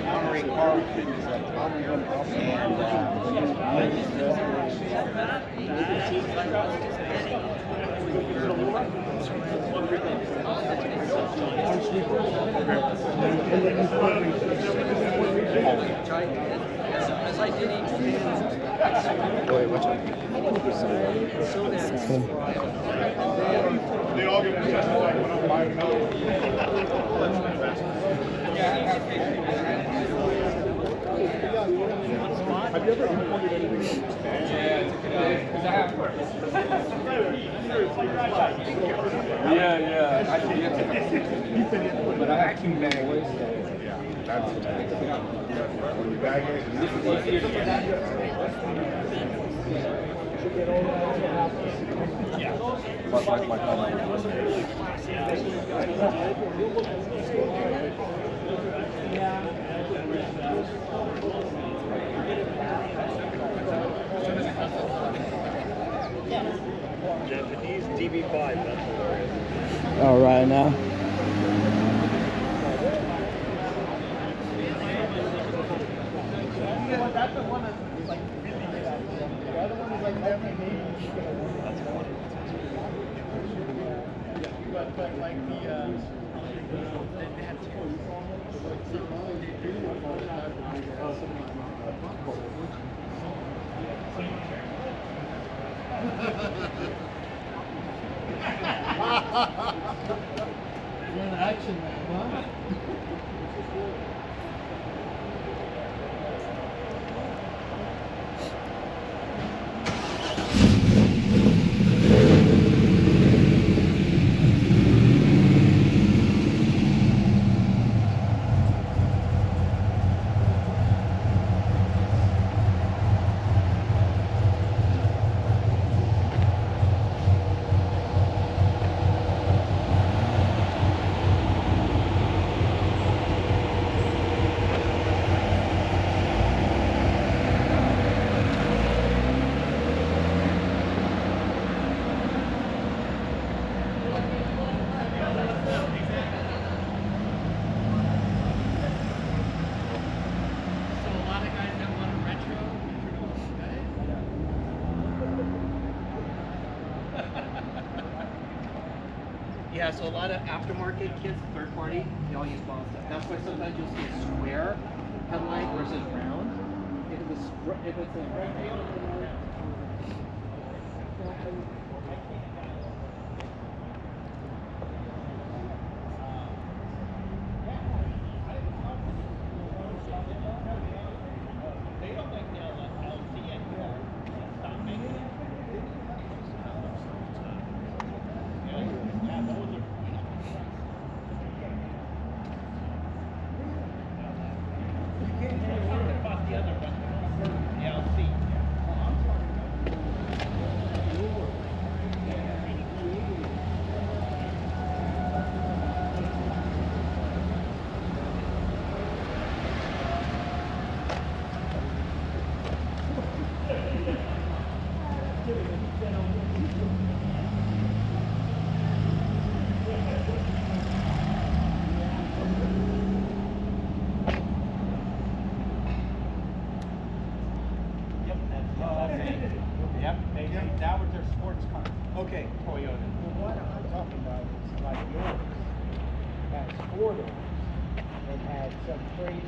Monterey Park, As I did each Wait, which one? They all get to testify when I'm buying another. Have you ever imported anything? Yeah. But I have 2 bags. Yeah, that's when you bag it. Japanese DB5, that's hilarious. All right now. That's the one that's like really good at. The other one is like every maybe. But like the they had You're an action man, huh? Yeah, so a lot of aftermarket kits, third party, they all use bond stuff. That's why sometimes you'll see a square headlight versus round. If it's a Yep, that was their sports car. okay, Toyota. The one I'm talking about is like yours. It has 4 doors. It had some crazy